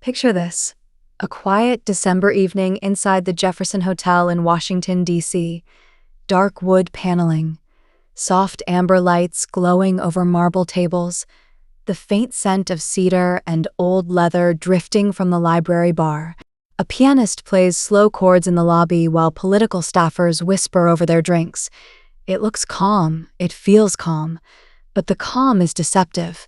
Picture this: a quiet December evening inside the Jefferson Hotel in Washington, D.C. Dark wood paneling, soft amber lights glowing over marble tables, the faint scent of cedar and old leather drifting from the library bar. A pianist plays slow chords in the lobby while political staffers whisper over their drinks. It looks calm, it feels calm, but the calm is deceptive.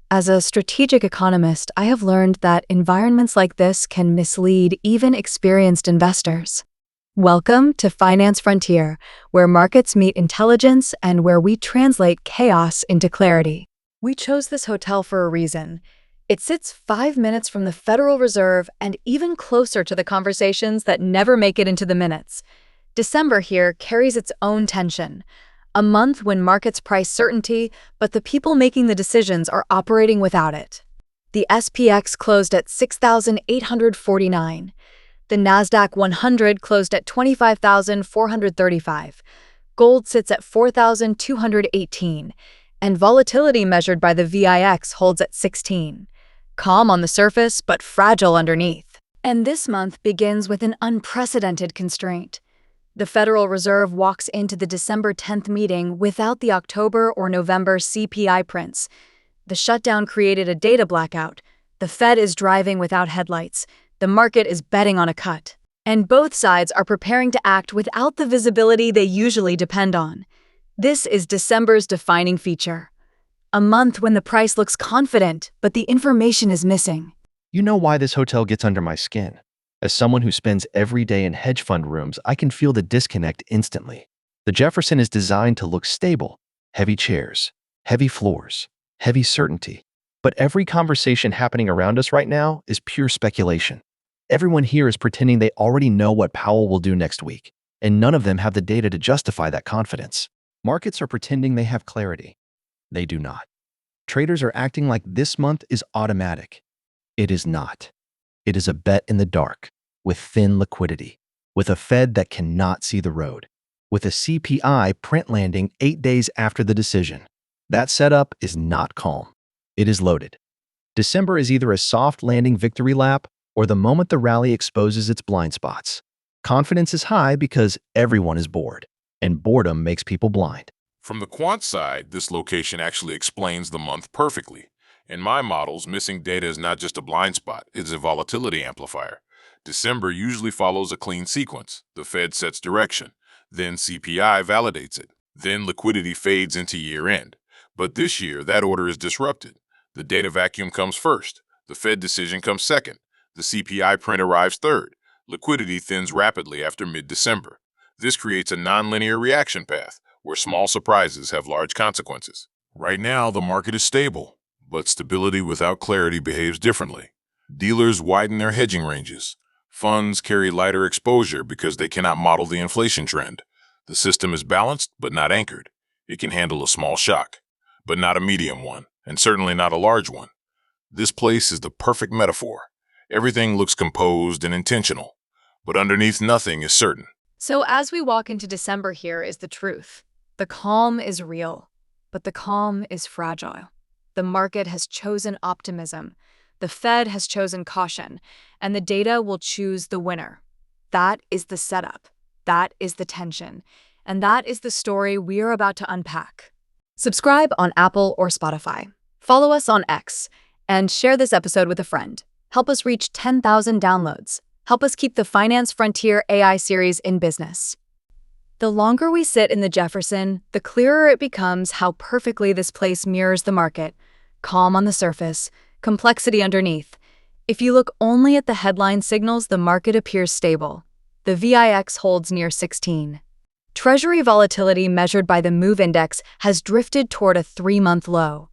As a strategic economist, I have learned that environments like this can mislead even experienced investors. Welcome to Finance Frontier, where markets meet intelligence and where we translate chaos into clarity. We chose this hotel for a reason. It sits 5 minutes from the Federal Reserve and even closer to the conversations that never make it into the minutes. December here carries its own tension. A month when markets price certainty, but the people making the decisions are operating without it. The SPX closed at 6,849. The Nasdaq 100 closed at 25,435. Gold sits at 4,218. And volatility measured by the VIX holds at 16. Calm on the surface, but fragile underneath. And this month begins with an unprecedented constraint. The Federal Reserve walks into the December 10th meeting without the October or November CPI prints. The shutdown created a data blackout. The Fed is driving without headlights. The market is betting on a cut. And both sides are preparing to act without the visibility they usually depend on. This is December's defining feature. A month when the price looks confident, but the information is missing. You know why this hotel gets under my skin? As someone who spends every day in hedge fund rooms, I can feel the disconnect instantly. The Jefferson is designed to look stable: heavy chairs, heavy floors, heavy certainty. But every conversation happening around us right now is pure speculation. Everyone here is pretending they already know what Powell will do next week, and none of them have the data to justify that confidence. Markets are pretending they have clarity. They do not. Traders are acting like this month is automatic. It is not. It is a bet in the dark, with thin liquidity, with a Fed that cannot see the road, with a CPI print landing 8 days after the decision. That setup is not calm. It is loaded. December is either a soft landing victory lap or the moment the rally exposes its blind spots. Confidence is high because everyone is bored, and boredom makes people blind. From the quant side, this location actually explains the month perfectly. In my models, missing data is not just a blind spot, it's a volatility amplifier. December usually follows a clean sequence. The Fed sets direction, then CPI validates it, then liquidity fades into year-end. But this year, that order is disrupted. The data vacuum comes first, the Fed decision comes second, the CPI print arrives third, liquidity thins rapidly after mid-December. This creates a nonlinear reaction path, where small surprises have large consequences. Right now, the market is stable, but stability without clarity behaves differently. Dealers widen their hedging ranges. Funds carry lighter exposure because they cannot model the inflation trend. The system is balanced, but not anchored. It can handle a small shock, but not a medium one, and certainly not a large one. This place is the perfect metaphor. Everything looks composed and intentional, but underneath nothing is certain. So as we walk into December, here is the truth. The calm is real, but the calm is fragile. The market has chosen optimism. The Fed has chosen caution, and the data will choose the winner. That is the setup. That is the tension. And that is the story we are about to unpack. Subscribe on Apple or Spotify. Follow us on X, and share this episode with a friend. Help us reach 10,000 downloads. Help us keep the Finance Frontier AI series in business. The longer we sit in the Jefferson, the clearer it becomes how perfectly this place mirrors the market. Calm on the surface, complexity underneath. If you look only at the headline signals, the market appears stable. The VIX holds near 16. Treasury volatility measured by the MOVE index has drifted toward a 3-month low.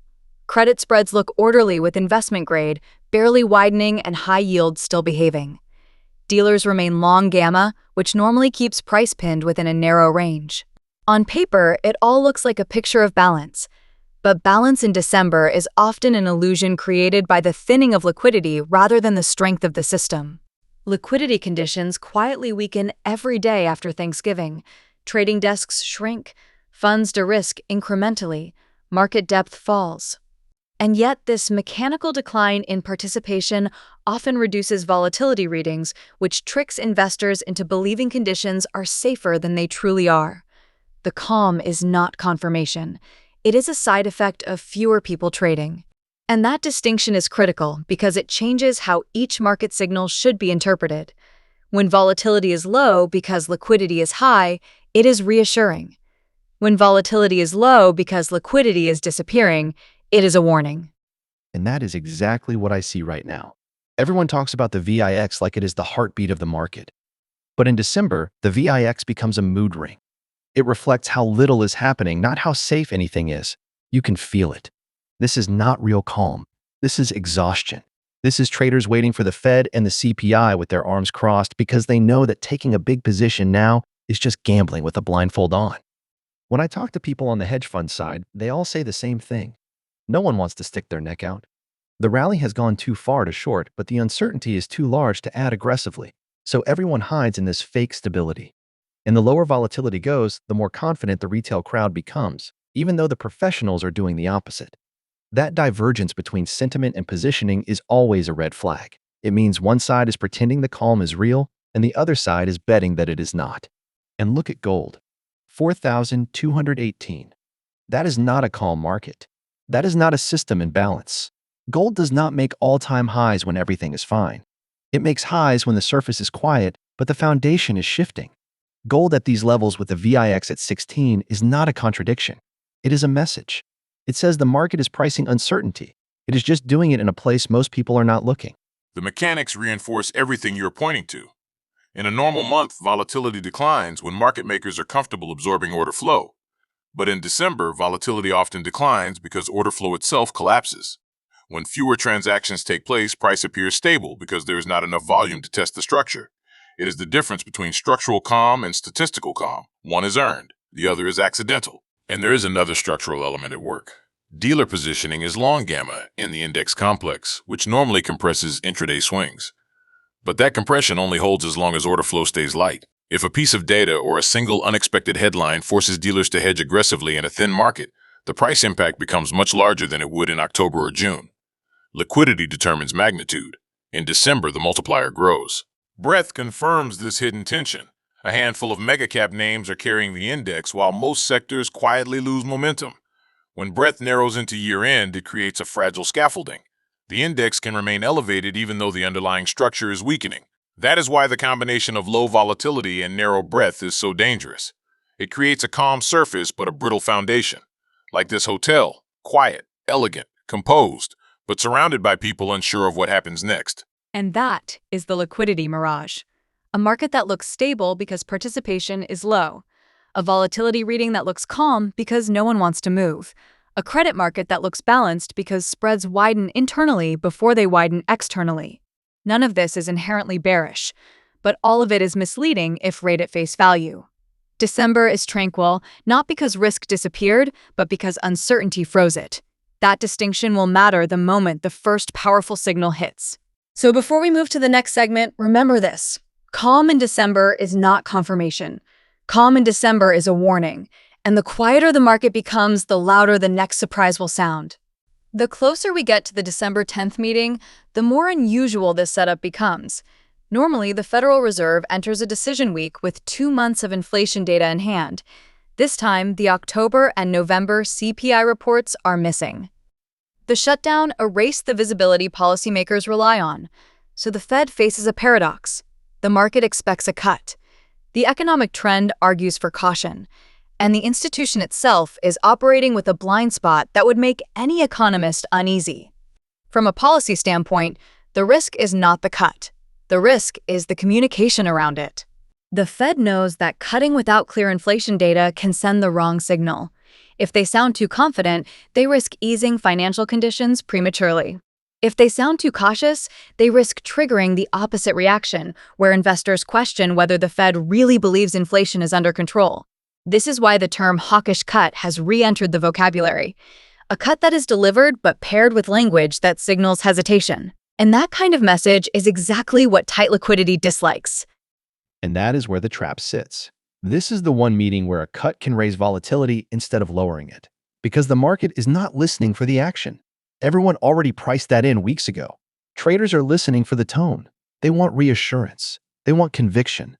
Credit spreads look orderly with investment grade barely widening and high yields still behaving. Dealers remain long gamma, which normally keeps price pinned within a narrow range. On paper, it all looks like a picture of balance. But balance in December is often an illusion created by the thinning of liquidity rather than the strength of the system. Liquidity conditions quietly weaken every day after Thanksgiving. Trading desks shrink, funds de-risk incrementally, market depth falls. And yet, this mechanical decline in participation often reduces volatility readings, which tricks investors into believing conditions are safer than they truly are. The calm is not confirmation. It is a side effect of fewer people trading. And that distinction is critical because it changes how each market signal should be interpreted. When volatility is low because liquidity is high, it is reassuring. When volatility is low because liquidity is disappearing, it is a warning. And that is exactly what I see right now. Everyone talks about the VIX like it is the heartbeat of the market. But in December, the VIX becomes a mood ring. It reflects how little is happening, not how safe anything is. You can feel it. This is not real calm. This is exhaustion. This is traders waiting for the Fed and the CPI with their arms crossed because they know that taking a big position now is just gambling with a blindfold on. When I talk to people on the hedge fund side, they all say the same thing. No one wants to stick their neck out. The rally has gone too far to short, but the uncertainty is too large to add aggressively. So everyone hides in this fake stability. And the lower volatility goes, the more confident the retail crowd becomes, even though the professionals are doing the opposite. That divergence between sentiment and positioning is always a red flag. It means one side is pretending the calm is real, and the other side is betting that it is not. And look at gold. 4,218. That is not a calm market. That is not a system in balance. Gold does not make all-time highs when everything is fine. It makes highs when the surface is quiet, but the foundation is shifting. Gold at these levels with the VIX at 16 is not a contradiction. It is a message. It says the market is pricing uncertainty. It is just doing it in a place most people are not looking. The mechanics reinforce everything you're pointing to. In a normal month, volatility declines when market makers are comfortable absorbing order flow. But in December, volatility often declines because order flow itself collapses. When fewer transactions take place, price appears stable because there is not enough volume to test the structure. It is the difference between structural calm and statistical calm. One is earned, the other is accidental. And there is another structural element at work. Dealer positioning is long gamma in the index complex, which normally compresses intraday swings. But that compression only holds as long as order flow stays light. If a piece of data or a single unexpected headline forces dealers to hedge aggressively in a thin market, the price impact becomes much larger than it would in October or June. Liquidity determines magnitude. In December, the multiplier grows. Breadth confirms this hidden tension. A handful of mega-cap names are carrying the index while most sectors quietly lose momentum. When breadth narrows into year-end, it creates a fragile scaffolding. The index can remain elevated even though the underlying structure is weakening. That is why the combination of low volatility and narrow breadth is so dangerous. It creates a calm surface but a brittle foundation. Like this hotel, quiet, elegant, composed, but surrounded by people unsure of what happens next. And that is the liquidity mirage. A market that looks stable because participation is low. A volatility reading that looks calm because no one wants to move. A credit market that looks balanced because spreads widen internally before they widen externally. None of this is inherently bearish, but all of it is misleading if read at face value. December is tranquil, not because risk disappeared, but because uncertainty froze it. That distinction will matter the moment the first powerful signal hits. So before we move to the next segment, remember this. Calm in December is not confirmation. Calm in December is a warning, and the quieter the market becomes, the louder the next surprise will sound. The closer we get to the December 10th meeting, the more unusual this setup becomes. Normally, the Federal Reserve enters a decision week with 2 months of inflation data in hand. This time, the October and November CPI reports are missing. The shutdown erased the visibility policymakers rely on, so the Fed faces a paradox. The market expects a cut. The economic trend argues for caution, and the institution itself is operating with a blind spot that would make any economist uneasy. From a policy standpoint, the risk is not the cut. The risk is the communication around it. The Fed knows that cutting without clear inflation data can send the wrong signal. If they sound too confident, they risk easing financial conditions prematurely. If they sound too cautious, they risk triggering the opposite reaction, where investors question whether the Fed really believes inflation is under control. This is why the term hawkish cut has re-entered the vocabulary. A cut that is delivered but paired with language that signals hesitation. And that kind of message is exactly what tight liquidity dislikes. And that is where the trap sits. This is the one meeting where a cut can raise volatility instead of lowering it, because the market is not listening for the action. Everyone already priced that in weeks ago. Traders are listening for the tone. They want reassurance. They want conviction.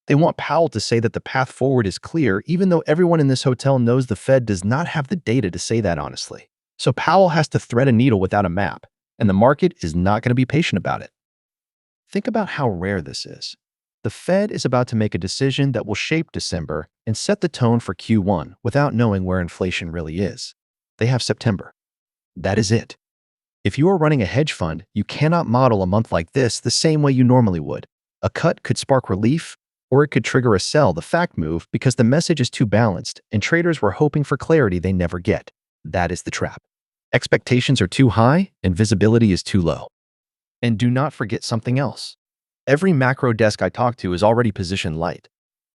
They want Powell to say that the path forward is clear, even though everyone in this hotel knows the Fed does not have the data to say that honestly. So Powell has to thread a needle without a map, and the market is not going to be patient about it. Think about how rare this is. The Fed is about to make a decision that will shape December and set the tone for Q1 without knowing where inflation really is. They have September. That is it. If you are running a hedge fund, you cannot model a month like this the same way you normally would. A cut could spark relief, or it could trigger a sell the fact move because the message is too balanced and traders were hoping for clarity they never get. That is the trap. Expectations are too high and visibility is too low. And do not forget something else. Every macro desk I talk to is already positioned light.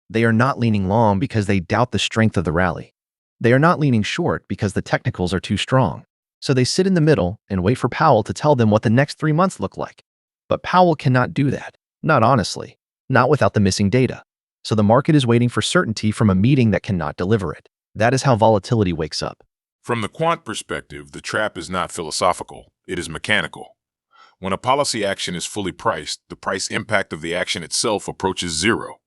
They are not leaning long because they doubt the strength of the rally. They are not leaning short because the technicals are too strong. So they sit in the middle and wait for Powell to tell them what the next 3 months look like. But Powell cannot do that. Not honestly. Not without the missing data. So the market is waiting for certainty from a meeting that cannot deliver it. That is how volatility wakes up. From the quant perspective, the trap is not philosophical. It is mechanical. When a policy action is fully priced, the price impact of the action itself approaches zero.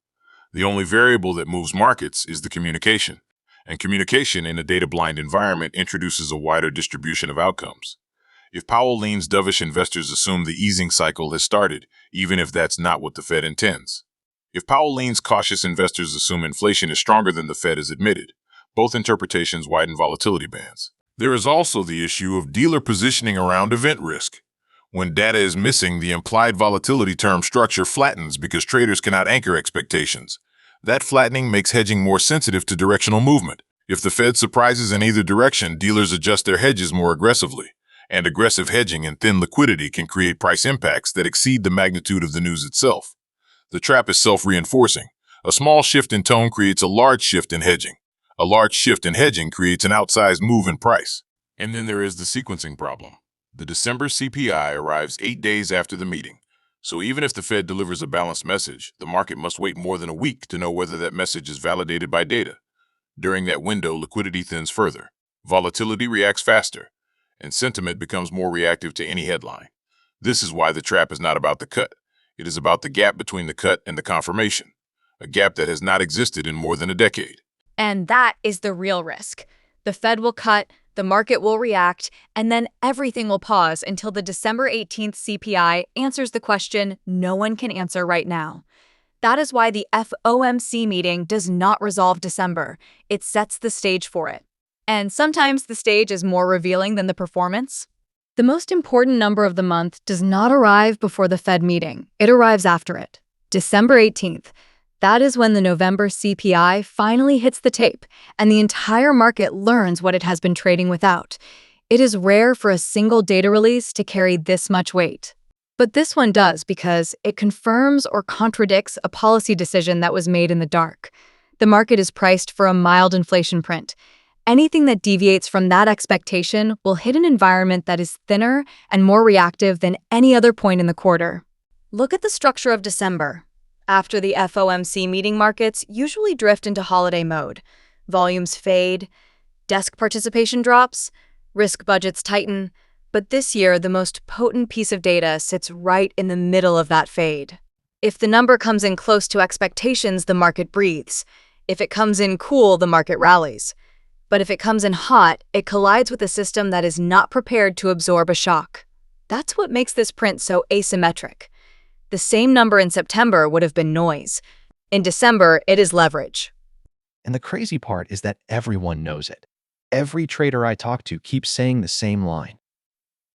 The only variable that moves markets is the communication. And communication in a data-blind environment introduces a wider distribution of outcomes. If Powell leans dovish, investors assume the easing cycle has started, even if that's not what the Fed intends. If Powell leans cautious, investors assume inflation is stronger than the Fed has admitted. Both interpretations widen volatility bands. There is also the issue of dealer positioning around event risk. When data is missing, the implied volatility term structure flattens because traders cannot anchor expectations. That flattening makes hedging more sensitive to directional movement. If the Fed surprises in either direction, dealers adjust their hedges more aggressively. And aggressive hedging and thin liquidity can create price impacts that exceed the magnitude of the news itself. The trap is self-reinforcing. A small shift in tone creates a large shift in hedging. A large shift in hedging creates an outsized move in price. And then there is the sequencing problem. The December CPI arrives 8 days after the meeting. So even if the Fed delivers a balanced message, the market must wait more than a week to know whether that message is validated by data. During that window, liquidity thins further, volatility reacts faster, and sentiment becomes more reactive to any headline. This is why the trap is not about the cut. It is about the gap between the cut and the confirmation, a gap that has not existed in more than a decade. And that is the real risk. The Fed will cut, the market will react, and then everything will pause until the December 18th CPI answers the question no one can answer right now. That is why the FOMC meeting does not resolve December. It sets the stage for it. And sometimes the stage is more revealing than the performance. The most important number of the month does not arrive before the Fed meeting. It arrives after it. December 18th. That is when the November CPI finally hits the tape, and the entire market learns what it has been trading without. It is rare for a single data release to carry this much weight. But this one does because it confirms or contradicts a policy decision that was made in the dark. The market is priced for a mild inflation print. Anything that deviates from that expectation will hit an environment that is thinner and more reactive than any other point in the quarter. Look at the structure of December. After the FOMC meeting, markets usually drift into holiday mode. Volumes fade, desk participation drops, risk budgets tighten. But this year, the most potent piece of data sits right in the middle of that fade. If the number comes in close to expectations, the market breathes. If it comes in cool, the market rallies. But if it comes in hot, it collides with a system that is not prepared to absorb a shock. That's what makes this print so asymmetric. The same number in September would have been noise. In December, it is leverage. And the crazy part is that everyone knows it. Every trader I talk to keeps saying the same line.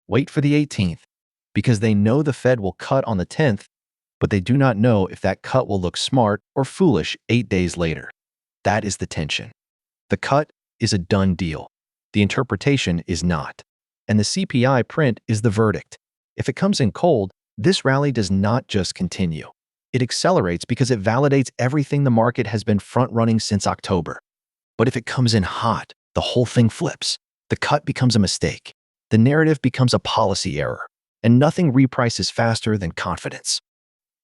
Wait for the 18th, because they know the Fed will cut on the 10th, but they do not know if that cut will look smart or foolish 8 days later. That is the tension. The cut is a done deal. The interpretation is not. And the CPI print is the verdict. If it comes in cold, this rally does not just continue. It accelerates because it validates everything the market has been front-running since October. But if it comes in hot, the whole thing flips. The cut becomes a mistake. The narrative becomes a policy error. And nothing reprices faster than confidence.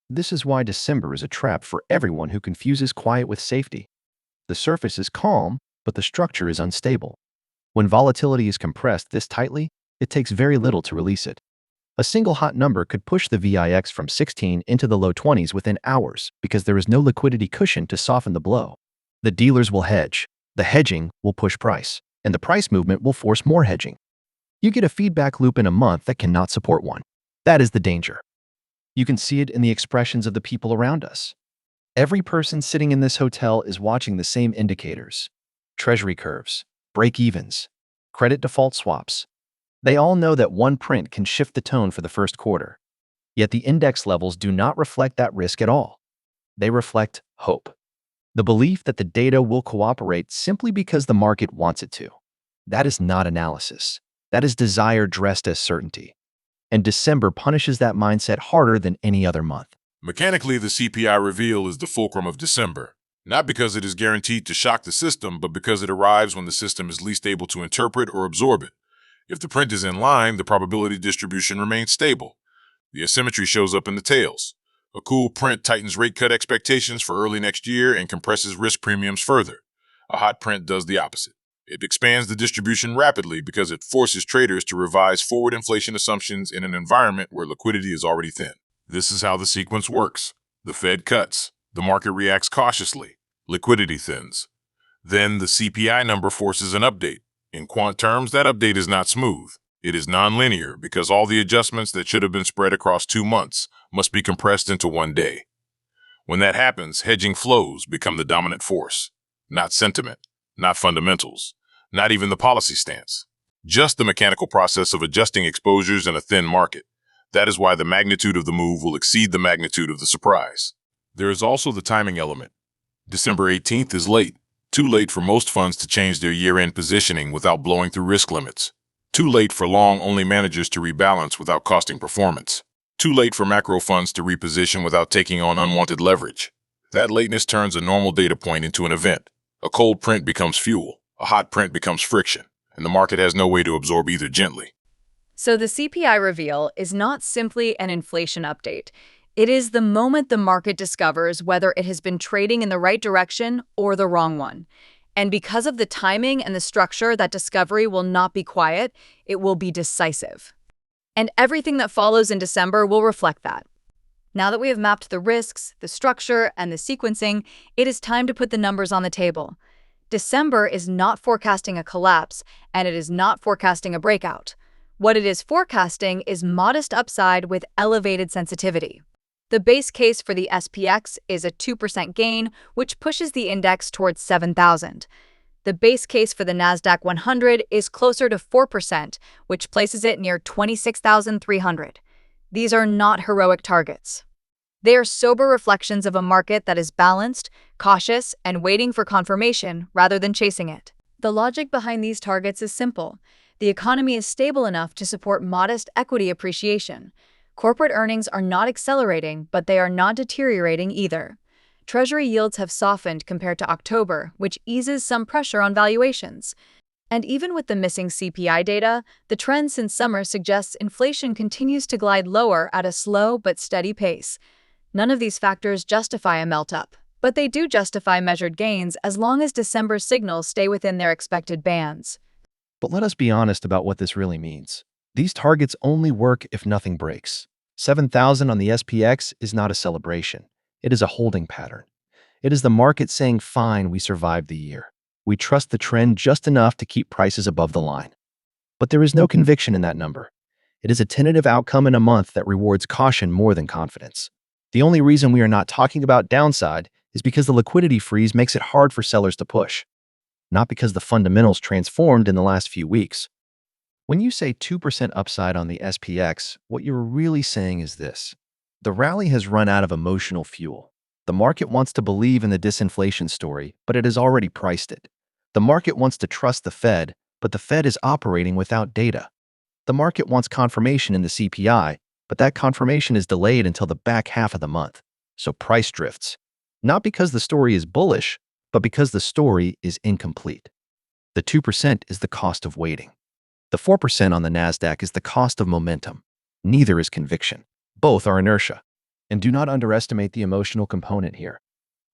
This is why December is a trap for everyone who confuses quiet with safety. The surface is calm, but the structure is unstable. When volatility is compressed this tightly, It takes very little to release it. A single hot number could push the VIX from 16 into the low 20s within hours because there is no liquidity cushion to soften the blow. The dealers will hedge. The hedging will push price, and the price movement will force more hedging. You get a feedback loop in a month that cannot support one. That is the danger. You can see it in the expressions of the people around us. Every person sitting in this hotel is watching the same indicators: treasury curves, break-evens, credit default swaps. They all know that one print can shift the tone for the first quarter. Yet the index levels do not reflect that risk at all. They reflect hope. The belief that the data will cooperate simply because the market wants it to. That is not analysis. That is desire dressed as certainty. And December punishes that mindset harder than any other month. Mechanically, the CPI reveal is the fulcrum of December, not because it is guaranteed to shock the system, but because it arrives when the system is least able to interpret or absorb it. If the print is in line, the probability distribution remains stable. The asymmetry shows up in the tails. A cool print tightens rate cut expectations for early next year and compresses risk premiums further. A hot print does the opposite. It expands the distribution rapidly because it forces traders to revise forward inflation assumptions in an environment where liquidity is already thin. This is how the sequence works. The Fed cuts. The market reacts cautiously. Liquidity thins. Then the CPI number forces an update. In quant terms, that update is not smooth. It is nonlinear because all the adjustments that should have been spread across 2 months must be compressed into one day. When that happens, hedging flows become the dominant force. Not sentiment, not fundamentals, not even the policy stance. Just the mechanical process of adjusting exposures in a thin market. That is why the magnitude of the move will exceed the magnitude of the surprise. There is also the timing element. December 18th is late. Too late for most funds to change their year-end positioning without blowing through risk limits. Too late for long-only managers to rebalance without costing performance. Too late for macro funds to reposition without taking on unwanted leverage. That lateness turns a normal data point into an event. A cold print becomes fuel. A hot print becomes friction. And the market has no way to absorb either gently. So the CPI reveal is not simply an inflation update. It is the moment the market discovers whether it has been trading in the right direction or the wrong one. And because of the timing and the structure, that discovery will not be quiet, it will be decisive. And everything that follows in December will reflect that. Now that we have mapped the risks, the structure, and the sequencing, it is time to put the numbers on the table. December is not forecasting a collapse, and it is not forecasting a breakout. What it is forecasting is modest upside with elevated sensitivity. The base case for the SPX is a 2% gain, which pushes the index towards 7,000. The base case for the Nasdaq 100 is closer to 4%, which places it near 26,300. These are not heroic targets. They are sober reflections of a market that is balanced, cautious, and waiting for confirmation rather than chasing it. The logic behind these targets is simple. The economy is stable enough to support modest equity appreciation. Corporate earnings are not accelerating, but they are not deteriorating either. Treasury yields have softened compared to October, which eases some pressure on valuations. And even with the missing CPI data, the trend since summer suggests inflation continues to glide lower at a slow but steady pace. None of these factors justify a melt-up, but they do justify measured gains as long as December's signals stay within their expected bands. But let us be honest about what this really means. These targets only work if nothing breaks. 7,000 on the SPX is not a celebration. It is a holding pattern. It is the market saying, fine, we survived the year. We trust the trend just enough to keep prices above the line. But there is no conviction in that number. It is a tentative outcome in a month that rewards caution more than confidence. The only reason we are not talking about downside is because the liquidity freeze makes it hard for sellers to push, not because the fundamentals transformed in the last few weeks. When you say 2% upside on the SPX, what you're really saying is this. The rally has run out of emotional fuel. The market wants to believe in the disinflation story, but it has already priced it. The market wants to trust the Fed, but the Fed is operating without data. The market wants confirmation in the CPI, but that confirmation is delayed until the back half of the month. So price drifts. Not because the story is bullish, but because the story is incomplete. The 2% is the cost of waiting. The 4% on the Nasdaq is the cost of momentum. Neither is conviction. Both are inertia. And do not underestimate the emotional component here.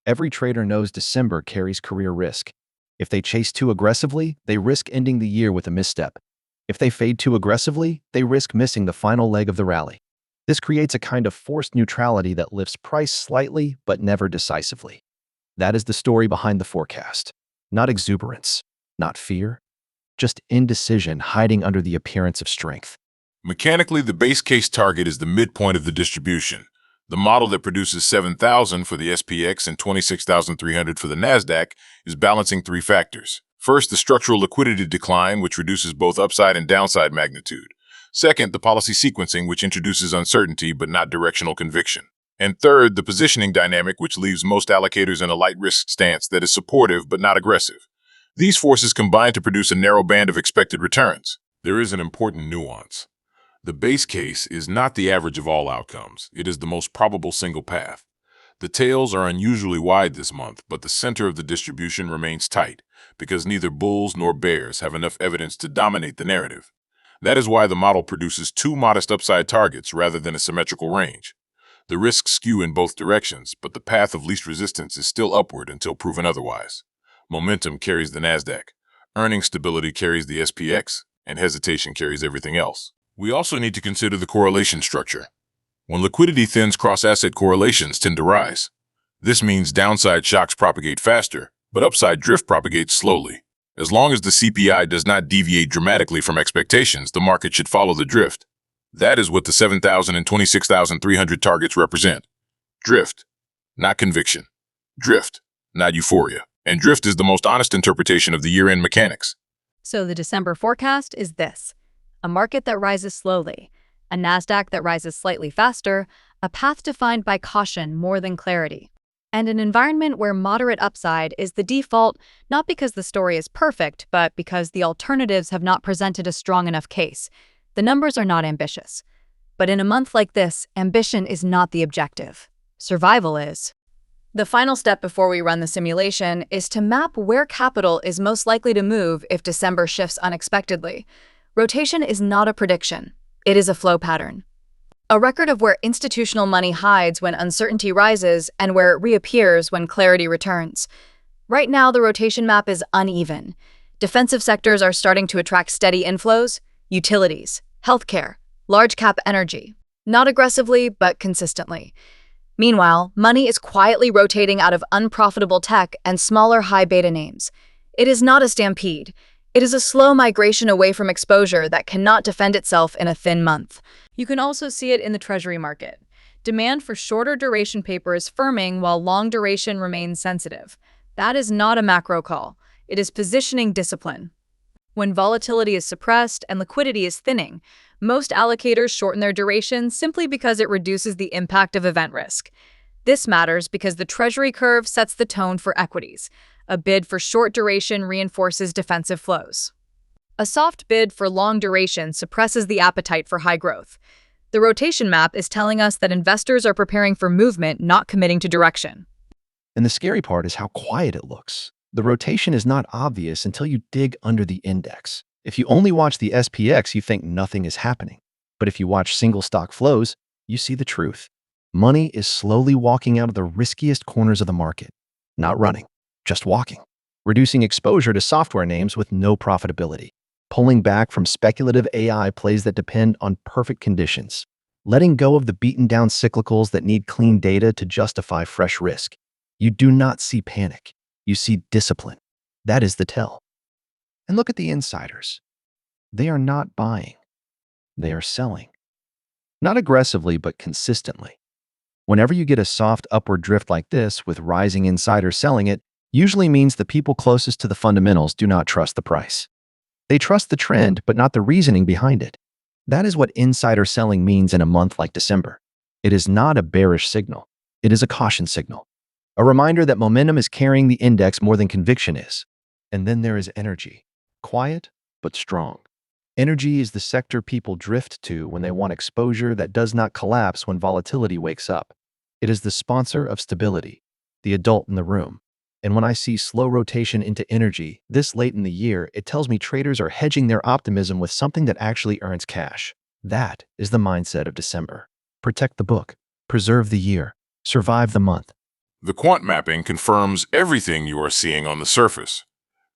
Every trader knows December carries career risk. If they chase too aggressively, they risk ending the year with a misstep. If they fade too aggressively, they risk missing the final leg of the rally. This creates a kind of forced neutrality that lifts price slightly but never decisively. That is the story behind the forecast. Not exuberance, not fear, just indecision hiding under the appearance of strength. Mechanically, the base case target is the midpoint of the distribution. The model that produces 7,000 for the SPX and 26,300 for the Nasdaq is balancing three factors. First, the structural liquidity decline, which reduces both upside and downside magnitude. Second, the policy sequencing, which introduces uncertainty but not directional conviction. And third, the positioning dynamic, which leaves most allocators in a light risk stance that is supportive but not aggressive. These forces combine to produce a narrow band of expected returns. There is an important nuance. The base case is not the average of all outcomes. It is the most probable single path. The tails are unusually wide this month, but the center of the distribution remains tight because neither bulls nor bears have enough evidence to dominate the narrative. That is why the model produces two modest upside targets rather than a symmetrical range. The risks skew in both directions, but the path of least resistance is still upward until proven otherwise. Momentum carries the Nasdaq, earning stability carries the SPX, and hesitation carries everything else. We also need to consider the correlation structure. When liquidity thins, cross-asset correlations tend to rise. This means downside shocks propagate faster, but upside drift propagates slowly. As long as the CPI does not deviate dramatically from expectations, the market should follow the drift. That is what the 7,000 and 26,300 targets represent. Drift, not conviction. Drift, not euphoria. And drift is the most honest interpretation of the year-end mechanics. So the December forecast is this: a market that rises slowly, a Nasdaq that rises slightly faster, a path defined by caution more than clarity, and an environment where moderate upside is the default, not because the story is perfect, but because the alternatives have not presented a strong enough case. The numbers are not ambitious. But in a month like this, ambition is not the objective. Survival is. The final step before we run the simulation is to map where capital is most likely to move if December shifts unexpectedly. Rotation is not a prediction. It is a flow pattern. A record of where institutional money hides when uncertainty rises and where it reappears when clarity returns. Right now, the rotation map is uneven. Defensive sectors are starting to attract steady inflows: utilities, healthcare, large-cap energy. Not aggressively, but consistently. Meanwhile, money is quietly rotating out of unprofitable tech and smaller high-beta names. It is not a stampede. It is a slow migration away from exposure that cannot defend itself in a thin month. You can also see it in the Treasury market. Demand for shorter duration paper is firming while long duration remains sensitive. That is not a macro call. It is positioning discipline. When volatility is suppressed and liquidity is thinning, most allocators shorten their duration simply because it reduces the impact of event risk. This matters because the Treasury curve sets the tone for equities. A bid for short duration reinforces defensive flows. A soft bid for long duration suppresses the appetite for high growth. The rotation map is telling us that investors are preparing for movement, not committing to direction. And the scary part is how quiet it looks. The rotation is not obvious until you dig under the index. If you only watch the SPX, you think nothing is happening. But if you watch single stock flows, you see the truth. Money is slowly walking out of the riskiest corners of the market. Not running, just walking. Reducing exposure to software names with no profitability. Pulling back from speculative AI plays that depend on perfect conditions. Letting go of the beaten-down cyclicals that need clean data to justify fresh risk. You do not see panic. You see discipline. That is the tell. And look at the insiders. They are not buying. They are selling. Not aggressively, but consistently. Whenever you get a soft upward drift like this with rising insiders selling it, usually means the people closest to the fundamentals do not trust the price. They trust the trend, but not the reasoning behind it. That is what insider selling means in a month like December. It is not a bearish signal. It is a caution signal. A reminder that momentum is carrying the index more than conviction is. And then there is energy. Quiet, but strong. Energy is the sector people drift to when they want exposure that does not collapse when volatility wakes up. It is the sponsor of stability, the adult in the room. And when I see slow rotation into energy this late in the year, it tells me traders are hedging their optimism with something that actually earns cash. That is the mindset of December. Protect the book, preserve the year, survive the month. The quant mapping confirms everything you are seeing on the surface.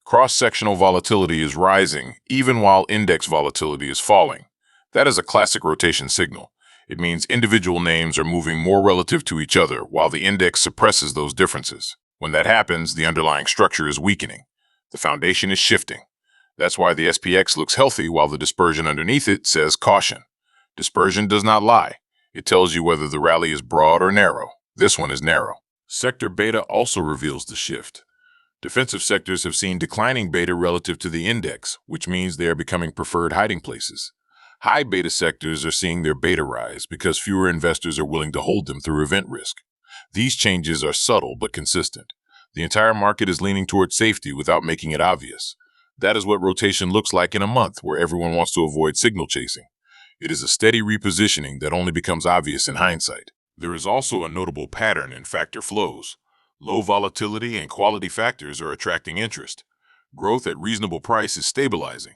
Cross-sectional volatility is rising, even while index volatility is falling. That is a classic rotation signal. It means individual names are moving more relative to each other, while the index suppresses those differences. When that happens, the underlying structure is weakening. The foundation is shifting. That's why the SPX looks healthy while the dispersion underneath it says caution. Dispersion does not lie. It tells you whether the rally is broad or narrow. This one is narrow. Sector beta also reveals the shift. Defensive sectors have seen declining beta relative to the index, which means they are becoming preferred hiding places. High beta sectors are seeing their beta rise because fewer investors are willing to hold them through event risk. These changes are subtle but consistent. The entire market is leaning toward safety without making it obvious. That is what rotation looks like in a month where everyone wants to avoid signal chasing. It is a steady repositioning that only becomes obvious in hindsight. There is also a notable pattern in factor flows. Low volatility and quality factors are attracting interest. Growth at reasonable price is stabilizing.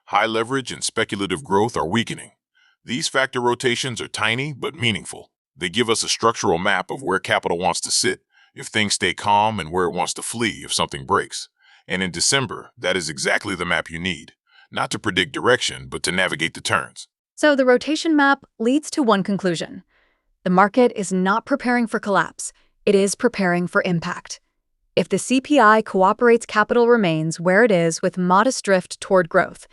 High leverage and speculative growth are weakening. These factor rotations are tiny but meaningful. They give us a structural map of where capital wants to sit if things stay calm and where it wants to flee if something breaks. And in December, that is exactly the map you need, not to predict direction, but to navigate the turns. So the rotation map leads to one conclusion. The market is not preparing for collapse. It is preparing for impact. If the CPI cooperates, capital remains where it is with modest drift toward growth.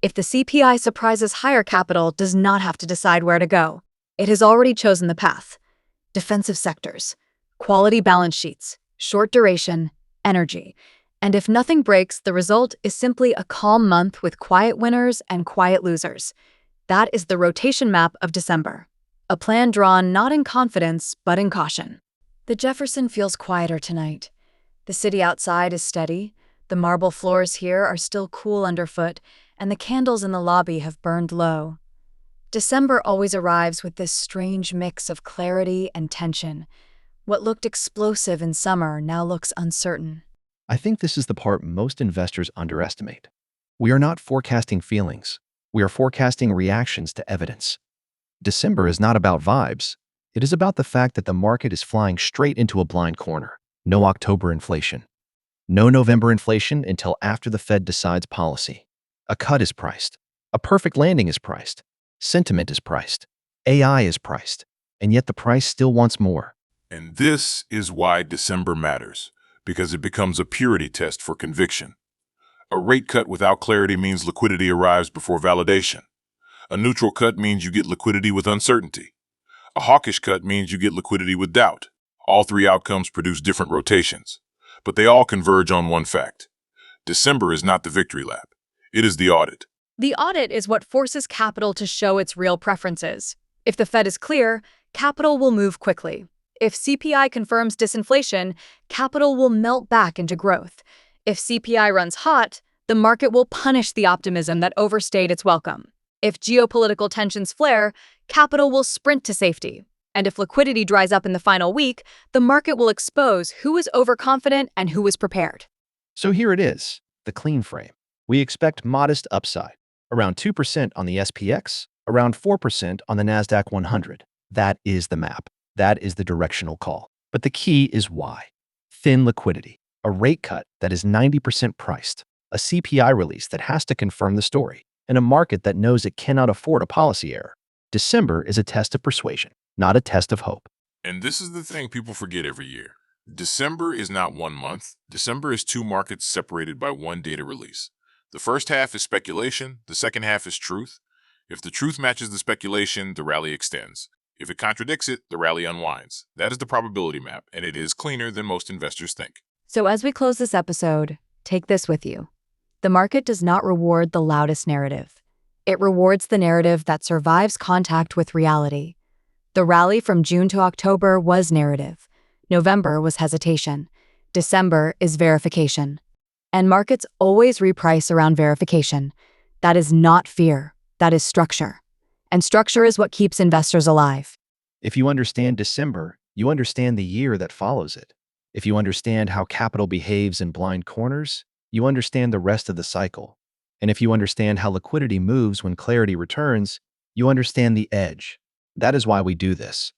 If the CPI surprises higher, capital does not have to decide where to go. It has already chosen the path. Defensive sectors, quality balance sheets, short duration, energy. And if nothing breaks, the result is simply a calm month with quiet winners and quiet losers. That is the rotation map of December. A plan drawn not in confidence, but in caution. The Jefferson feels quieter tonight. The city outside is steady, the marble floors here are still cool underfoot, and the candles in the lobby have burned low. December always arrives with this strange mix of clarity and tension. What looked explosive in summer now looks uncertain. I think this is the part most investors underestimate. We are not forecasting feelings. We are forecasting reactions to evidence. December is not about vibes. It is about the fact that the market is flying straight into a blind corner. No October inflation. No November inflation until after the Fed decides policy. A cut is priced. A perfect landing is priced. Sentiment is priced. AI is priced. And yet the price still wants more. And this is why December matters, because it becomes a purity test for conviction. A rate cut without clarity means liquidity arrives before validation. A neutral cut means you get liquidity with uncertainty. A hawkish cut means you get liquidity with doubt. All three outcomes produce different rotations, but they all converge on one fact. December is not the victory lap. It is the audit. The audit is what forces capital to show its real preferences. If the Fed is clear, capital will move quickly. If CPI confirms disinflation, capital will melt back into growth. If CPI runs hot, the market will punish the optimism that overstayed its welcome. If geopolitical tensions flare, capital will sprint to safety. And if liquidity dries up in the final week, the market will expose who is overconfident and who is prepared. So here it is, the clean frame. We expect modest upside, around 2% on the SPX, around 4% on the Nasdaq 100. That is the map. That is the directional call. But the key is why. Thin liquidity, a rate cut that is 90% priced, a CPI release that has to confirm the story, and a market that knows it cannot afford a policy error. December is a test of persuasion, not a test of hope. And this is the thing people forget every year. December is not 1 month. December is 2 markets separated by 1 data release. The first half is speculation. The second half is truth. If the truth matches the speculation, the rally extends. If it contradicts it, the rally unwinds. That is the probability map, and it is cleaner than most investors think. So as we close this episode, take this with you. The market does not reward the loudest narrative. It rewards the narrative that survives contact with reality. The rally from June to October was narrative. November was hesitation. December is verification. And markets always reprice around verification. That is not fear. That is structure. And structure is what keeps investors alive. If you understand December, you understand the year that follows it. If you understand how capital behaves in blind corners, you understand the rest of the cycle. And if you understand how liquidity moves when clarity returns, you understand the edge. That is why we do this.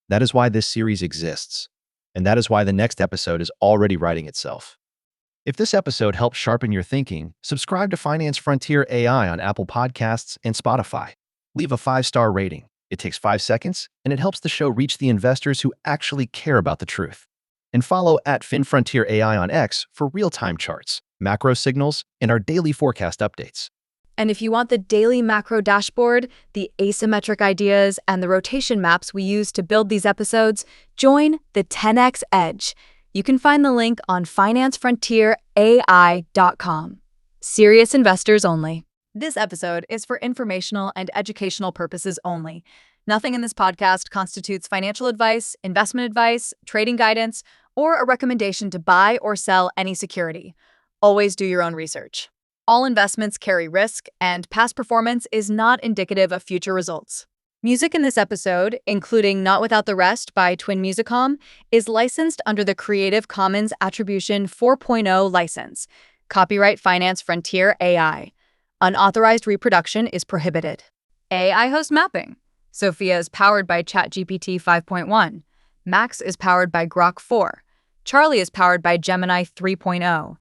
That is why this series exists. And that is why the next episode is already writing itself. If this episode helped sharpen your thinking, subscribe to Finance Frontier AI on Apple Podcasts and Spotify. Leave a 5-star rating. It takes 5 seconds, and it helps the show reach the investors who actually care about the truth. And follow at FinFrontier AI on X for real-time charts, macro signals, and our daily forecast updates. And if you want the daily macro dashboard, the asymmetric ideas, and the rotation maps we use to build these episodes, join the 10x Edge. You can find the link on financefrontierai.com. Serious investors only. This episode is for informational and educational purposes only. Nothing in this podcast constitutes financial advice, investment advice, trading guidance, or a recommendation to buy or sell any security. Always do your own research. All investments carry risk, and past performance is not indicative of future results. Music in this episode, including Not Without the Rest by Twin Musicom, is licensed under the Creative Commons Attribution 4.0 license. Copyright Finance Frontier AI. Unauthorized reproduction is prohibited. AI host mapping. Sophia is powered by ChatGPT 5.1. Max is powered by Grok 4. Charlie is powered by Gemini 3.0.